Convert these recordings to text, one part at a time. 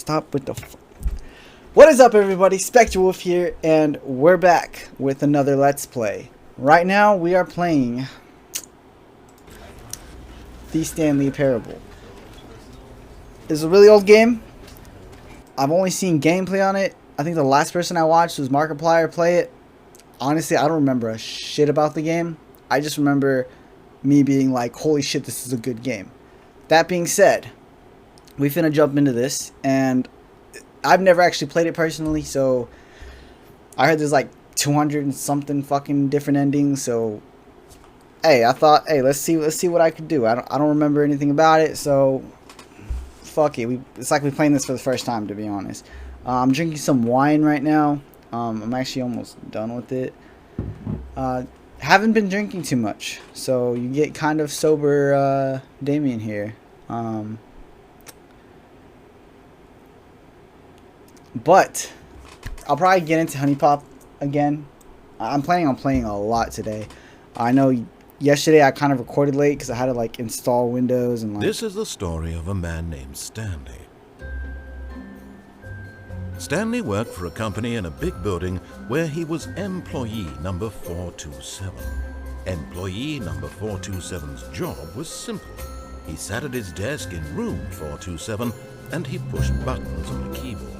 stop with the... What is up, everybody? Spectre Wolf here, and we're back with another Let's Play. Right now, we are playing the Stanley Parable. It's a really old game. I've only seen gameplay on it. I think the last person I watched was Markiplier play it. Honestly, I don't remember a shit about the game. I just remember me being like, holy shit, this is a good game. That being said, we finna jump into this, and I've never actually played it personally, so I heard there's like 200 and something fucking different endings, so hey, I thought, hey, let's see what I could do. I don't remember anything about it, so fuck it. It's like we're playing this for the first time, to be honest. I'm drinking some wine right now. I'm actually almost done with it. Haven't been drinking too much, so you get kind of sober Damien here. But I'll probably get into Honey Pop again. I'm planning on playing a lot today. I know yesterday I kind of recorded late because I had to like install Windows and like... This is the story of a man named Stanley. Stanley worked for a company in a big building where he was employee number 427. Employee number 427's job was simple. He sat at his desk in room 427 and he pushed buttons on the keyboard.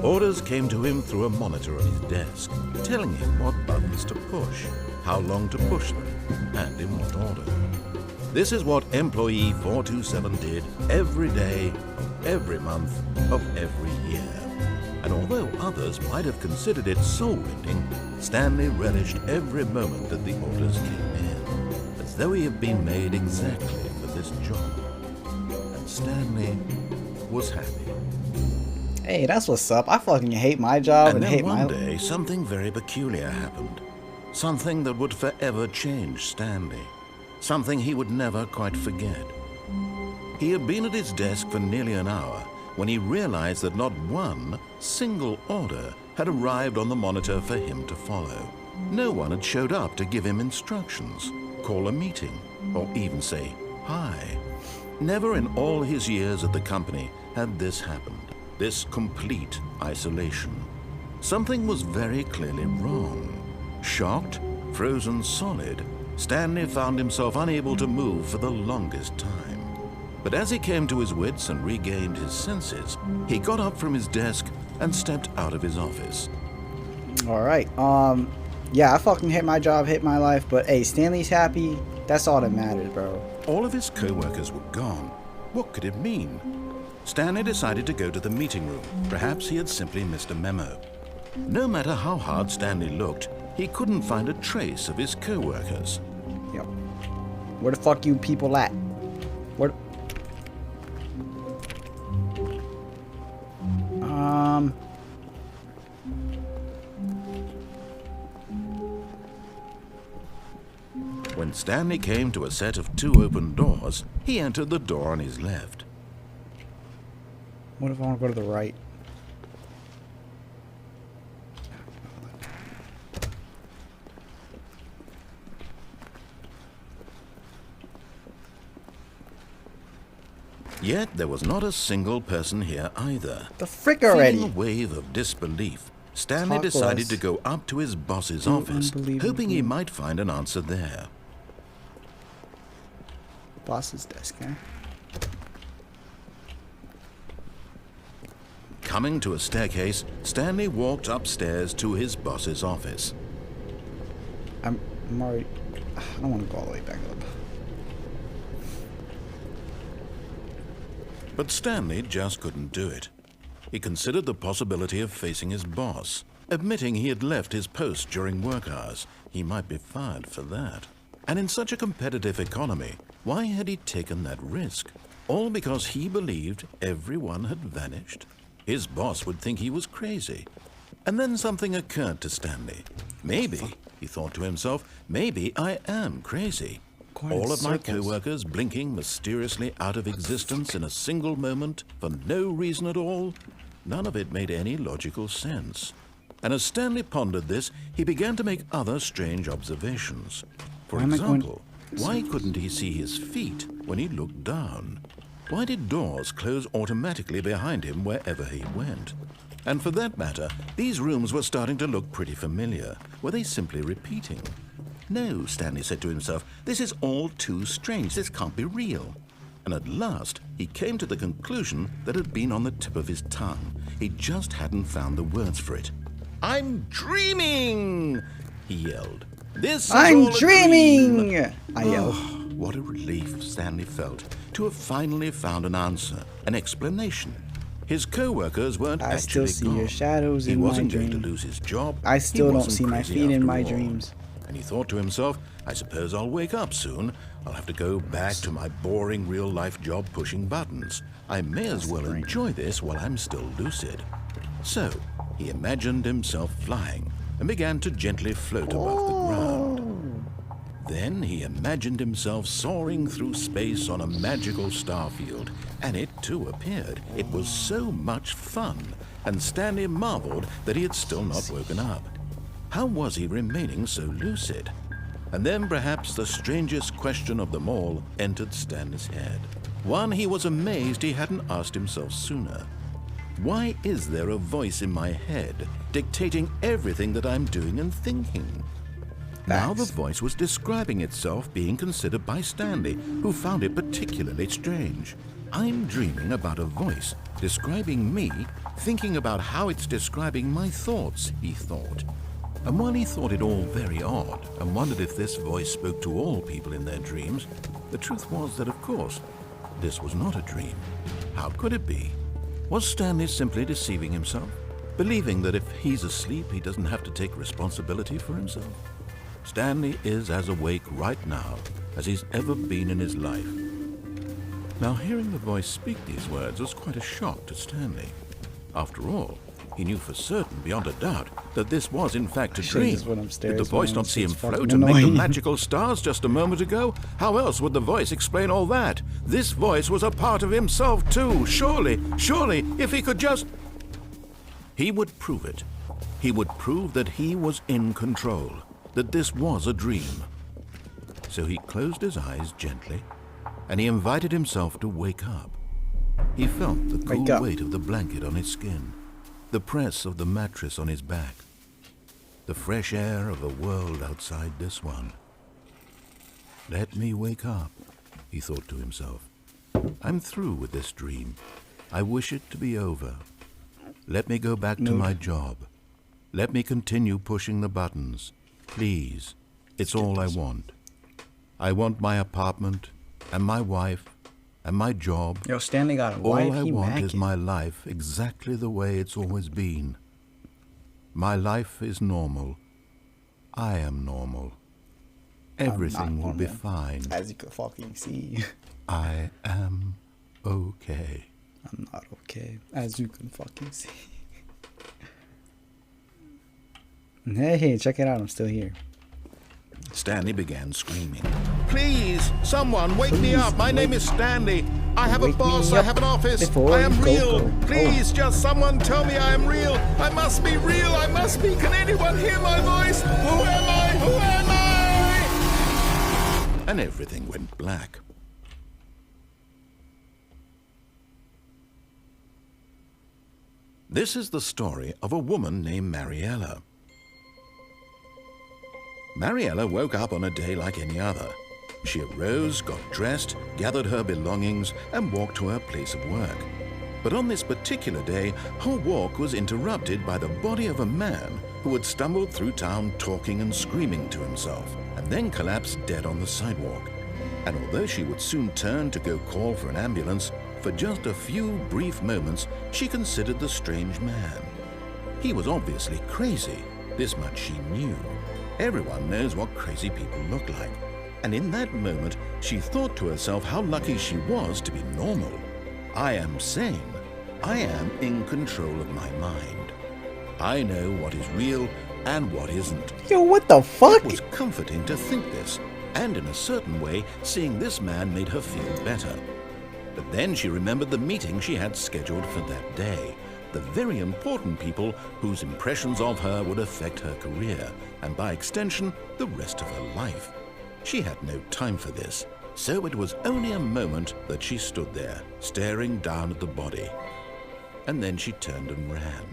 Orders came to him through a monitor on his desk, telling him what buttons to push, how long to push them, and in what order. This is what employee 427 did every day, of every month, of every year. And although others might have considered it soul-rending, Stanley relished every moment that the orders came in, as though he had been made exactly for this job. And Stanley was happy. Hey, that's what's up. I fucking hate my job and hate my... And then one day, something very peculiar happened. Something that would forever change Stanley. Something he would never quite forget. He had been at his desk for nearly an hour when he realized that not one single order had arrived on the monitor for him to follow. No one had showed up to give him instructions, call a meeting, or even say hi. Never in all his years at the company had this happened. This complete isolation. Something was very clearly wrong. Shocked, frozen solid, Stanley found himself unable to move for the longest time. But as he came to his wits and regained his senses, he got up from his desk and stepped out of his office. Alright, yeah, I fucking hate my job, hate my life, but hey, Stanley's happy. That's all that matters, bro. All of his co-workers were gone. What could it mean? Stanley decided to go to the meeting room. Perhaps he had simply missed a memo. No matter how hard Stanley looked, he couldn't find a trace of his co-workers. Yep. Where the fuck you people at? Where... When Stanley came to a set of two open doors, he entered the door on his left. What if I want to go to the right? Yet there was not a single person here either. The frick already! Feeling a wave of disbelief, Stanley decided to go up to his boss's office, hoping he might find an answer there. Boss's desk, eh? Coming to a staircase, Stanley walked upstairs to his boss's office. I'm already... I don't want to go all the way back up. But Stanley just couldn't do it. He considered the possibility of facing his boss, admitting he had left his post during work hours. He might be fired for that. And in such a competitive economy, why had he taken that risk? All because he believed everyone had vanished? His boss would think he was crazy. And then something occurred to Stanley. Maybe, he thought to himself, maybe I am crazy. All of my co-workers blinking mysteriously out of existence in a single moment for no reason at all. None of it made any logical sense. And as Stanley pondered this, he began to make other strange observations. For example, why couldn't he see his feet when he looked down? Why did doors close automatically behind him wherever he went? And for that matter, these rooms were starting to look pretty familiar. Were they simply repeating? No, Stanley said to himself, this is all too strange. This can't be real. And at last, he came to the conclusion that had been on the tip of his tongue. He just hadn't found the words for it. I'm dreaming, he yelled. This is I'm all a dreaming! dream. I yelled. What a relief Stanley felt to have finally found an answer, an explanation. His co-workers weren't I actually still see gone. your shadows He in my wasn't going to dreams. lose his job. I still He don't wasn't see my crazy feet in after my all. dreams. And he thought to himself, I suppose I'll wake up soon. I'll have to go back to my boring real-life job pushing buttons. I may as well enjoy this while I'm still lucid. So, he imagined himself flying and began to gently float above the ground. Then he imagined himself soaring through space on a magical starfield, and it too appeared. It was so much fun, and Stanley marveled that he had still not woken up. How was he remaining so lucid? And then perhaps the strangest question of them all entered Stanley's head. One he was amazed he hadn't asked himself sooner. Why is there a voice in my head dictating everything that I'm doing and thinking? Now the voice was describing itself being considered by Stanley, who found it particularly strange. I'm dreaming about a voice describing me, thinking about how it's describing my thoughts, he thought. And while he thought it all very odd and wondered if this voice spoke to all people in their dreams, the truth was that, of course, this was not a dream. How could it be? Was Stanley simply deceiving himself, believing that if he's asleep, he doesn't have to take responsibility for himself? Stanley is as awake right now as he's ever been in his life. Now, hearing the voice speak these words was quite a shock to Stanley. After all, he knew for certain, beyond a doubt, that this was in fact a dream. Did the voice not see him float and make the magical stars just a moment ago? How else would the voice explain all that? This voice was a part of himself too. Surely, if he could just... He would prove it. He would prove that he was in control, that this was a dream. So he closed his eyes gently, and he invited himself to wake up. He felt the cool weight of the blanket on his skin, the press of the mattress on his back, the fresh air of a world outside this one. Let me wake up, he thought to himself. I'm through with this dream. I wish it to be over. Let me go back to my job. Let me continue pushing the buttons. Please, it's all I want. I want my apartment, and my wife, and my job. Yo, Stanley got a wife. All I want is my life exactly the way it's always been. My life is normal. I am normal. Everything will be fine. As you can fucking see. I am okay. I'm not okay. As you can fucking see. Hey, check it out. I'm still here. Stanley began screaming. Please, someone, wake me up. My name is Stanley. I have a boss. I have an office. I am real. Please, just someone tell me I am real. I must be real. I must be. Can anyone hear my voice? Who am I? Who am I? And everything went black. This is the story of a woman named Mariella. Mariella woke up on a day like any other. She arose, got dressed, gathered her belongings, and walked to her place of work. But on this particular day, her walk was interrupted by the body of a man who had stumbled through town talking and screaming to himself, and then collapsed dead on the sidewalk. And although she would soon turn to go call for an ambulance, for just a few brief moments, she considered the strange man. He was obviously crazy. This much she knew. Everyone knows what crazy people look like. And in that moment, she thought to herself how lucky she was to be normal. I am sane. I am in control of my mind. I know what is real and what isn't. Yo, what the fuck? It was comforting to think this, and in a certain way, seeing this man made her feel better. But then she remembered the meeting she had scheduled for that day. The very important people whose impressions of her would affect her career, and by extension, the rest of her life. She had no time for this, So it was only a moment that she stood there, staring down at the body. And then she turned and ran.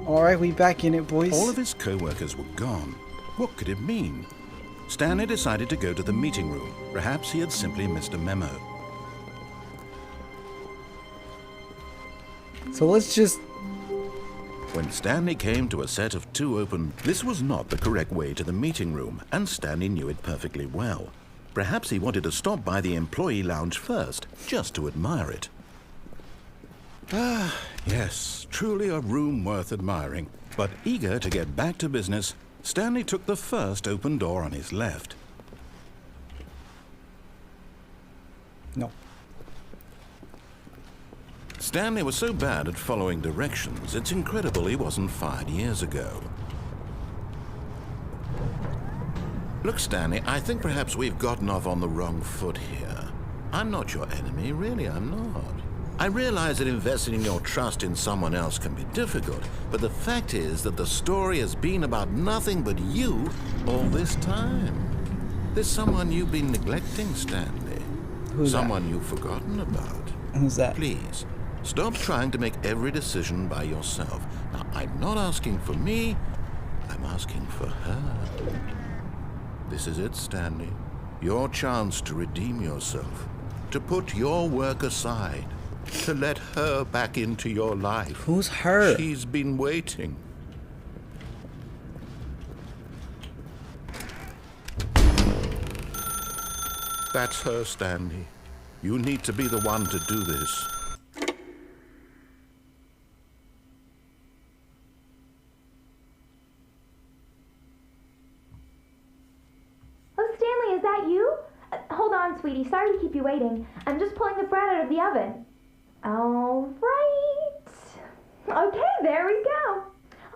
Alright, we back in it, boys. All of his co-workers were gone. What could it mean? Stanley decided to go to the meeting room. Perhaps he had simply missed a memo. So let's just... When Stanley came to a set of 2 open, this was not the correct way to the meeting room, and Stanley knew it perfectly well. Perhaps he wanted to stop by the employee lounge first, just to admire it. Ah, yes, truly a room worth admiring. But eager to get back to business, Stanley took the first open door on his left. No. Stanley was so bad at following directions, it's incredible he wasn't fired years ago. Look, Stanley, I think perhaps we've gotten off on the wrong foot here. I'm not your enemy, really, I'm not. I realize that investing your trust in someone else can be difficult, but the fact is that the story has been about nothing but you all this time. There's someone you've been neglecting, Stanley. Who's someone that? you've forgotten about. Who's that? Please, stop trying to make every decision by yourself. Now, I'm not asking for me, I'm asking for her. This is it, Stanley. Your chance to redeem yourself, to put your work aside, to let her back into your life. Who's her? She's been waiting. That's her, Stanley. You need to be the one to do this. Oh, Stanley, is that you? Hold on, sweetie. Sorry to keep you waiting. I'm just pulling the bread out of the oven. All right. Okay, there we go.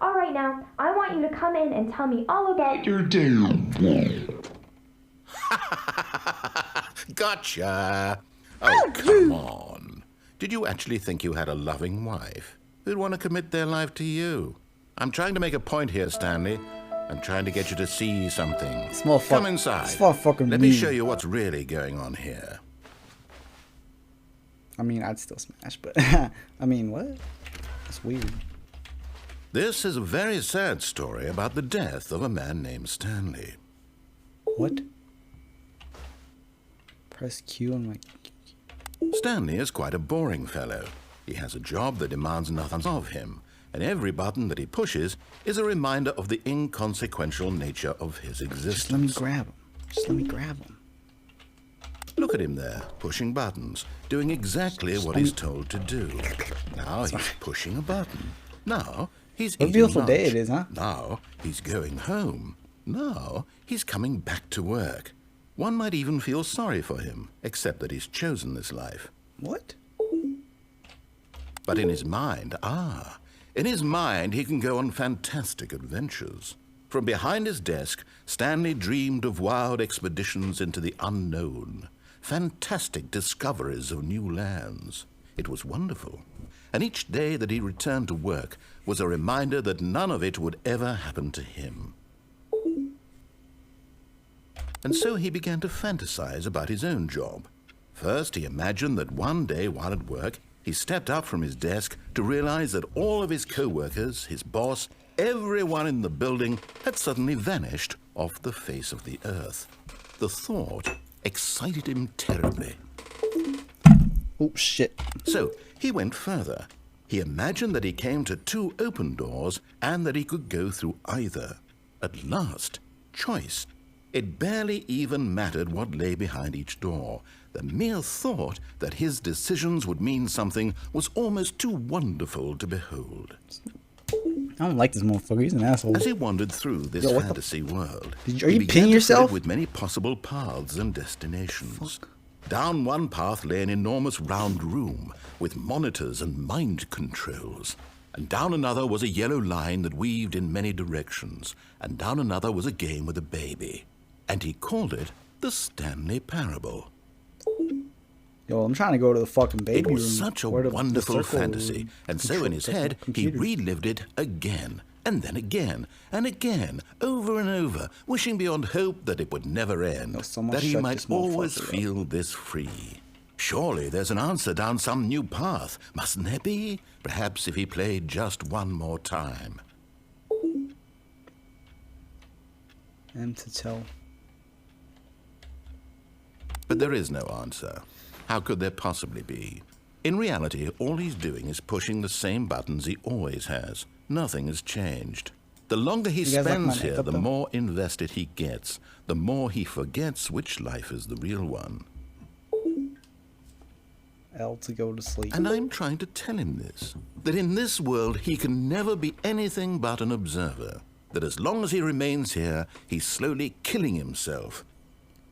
All right, now, I want you to come in and tell me all about your day. Gotcha. Oh, come on. Did you actually think you had a loving wife who'd want to commit their life to you? I'm trying to make a point here, Stanley. I'm trying to get you to see something. Come inside. Let me show you what's really going on here. I mean, I'd still smash, but I mean, what? That's weird. This is a very sad story about the death of a man named Stanley. What? Press Q on my... Stanley is quite a boring fellow. He has a job that demands nothing of him, and every button that he pushes is a reminder of the inconsequential nature of his existence. Just let me grab him. Just let me grab him. Look at him there, pushing buttons, doing exactly what he's told to do. Now he's pushing a button. Now he's eating lunch. What a beautiful day it is, huh? Now he's going home. Now he's coming back to work. One might even feel sorry for him, except that he's chosen this life. What? But in his mind, in his mind he can go on fantastic adventures. From behind his desk, Stanley dreamed of wild expeditions into the unknown, fantastic discoveries of new lands. It was wonderful. And each day that he returned to work was a reminder that none of it would ever happen to him. And so he began to fantasize about his own job. First, he imagined that one day while at work, he stepped up from his desk to realize that all of his co-workers, his boss, everyone in the building had suddenly vanished off the face of the earth. The thought excited him terribly. Oh, shit. So he went further. He imagined that he came to 2 open doors and that he could go through either. At last, choice. It barely even mattered what lay behind each door. The mere thought that his decisions would mean something was almost too wonderful to behold. I don't like this motherfucker. He's an asshole. As he wandered through this fantasy world, are you peeing yourself? With many possible paths and destinations. Down one path lay an enormous round room with monitors and mind controls. And down another was a yellow line that weaved in many directions. And down another was a game with a baby. And he called it the Stanley Parable. Yo, I'm trying to go to the fucking baby It room. was such a where the wonderful circle fantasy, and so in his head, he computers. relived it again, and then again, and again, over and over, wishing beyond hope that it would never end, No, someone that he shut might this always motherfucker up. feel this free. Surely there's an answer down some new path, mustn't there be? Perhaps if he played just one more time. And to tell. But there is no answer. How could there possibly be? In reality, all he's doing is pushing the same buttons he always has. Nothing has changed. The longer he You guys like my spends here, makeup, the though? more invested he gets, the more he forgets which life is the real one. L to go to sleep. And I'm trying to tell him this, that in this world he can never be anything but an observer, that as long as he remains here, he's slowly killing himself.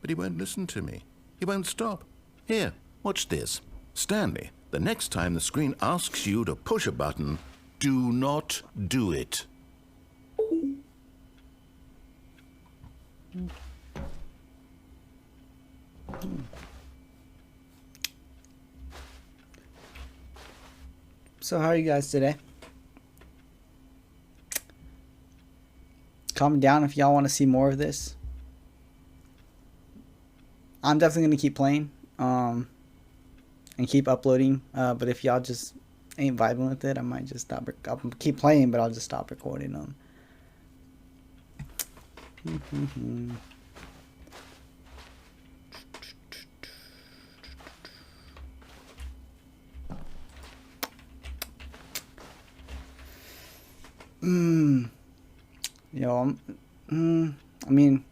But he won't listen to me. He won't stop. Here, watch this. Stanley, the next time the screen asks you to push a button, do not do it. So how are you guys today? Comment down if y'all want to see more of this. I'm definitely going to keep playing and keep uploading. But if y'all just ain't vibing with it, I might just stop. I'll keep playing, but I'll just stop recording them. Yo, I mean,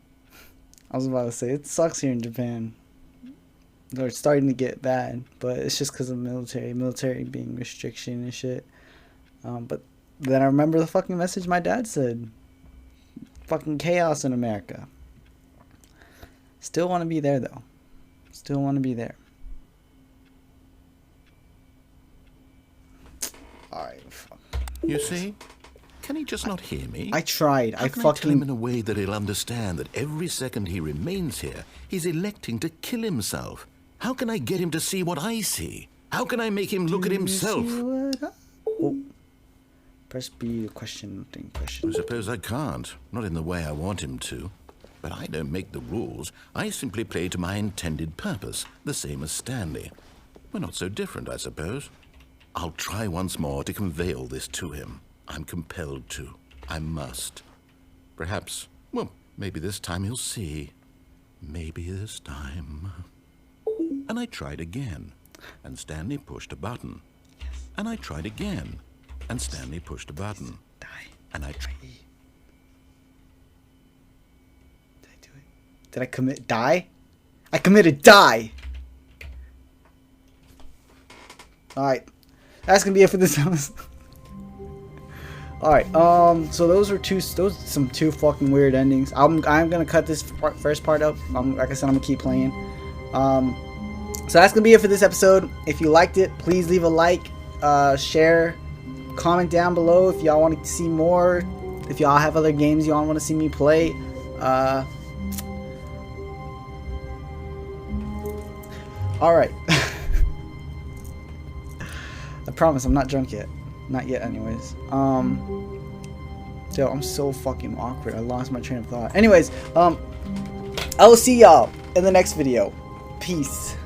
I was about to say, it sucks here in Japan. They're starting to get bad, but it's just because of military being restriction and shit. But then I remember the fucking message my dad said. Fucking chaos in America. Still want to be there, though. Still want to be there. Alright, fuck. You see? Can he just not hear me? I tried. How can I tell him in a way that he'll understand that every second he remains here, he's electing to kill himself? How can I get him to see what I see? How can I make him look at himself? Oh. Press B to question. I suppose I can't. Not in the way I want him to. But I don't make the rules. I simply play to my intended purpose, the same as Stanley. We're not so different, I suppose. I'll try once more to convey all this to him. I'm compelled to. I must. Perhaps, well, maybe this time he'll see. Maybe this time. And I tried again, and Stanley pushed a button. And I tried again, and Stanley pushed a button. And I tried. Did I do it? Did I commit die? I committed die! Alright. That's gonna be it for this episode. Alright, so those are some two fucking weird endings. I'm gonna cut this first part up. Like I said, I'm gonna keep playing. So that's gonna be it for this episode. If you liked it, please leave a like, share, comment down below if y'all want to see more. If y'all have other games y'all want to see me play. Alright. I promise I'm not drunk yet. Not yet anyways. Yo, I'm so fucking awkward. I lost my train of thought. Anyways, I will see y'all in the next video. Peace.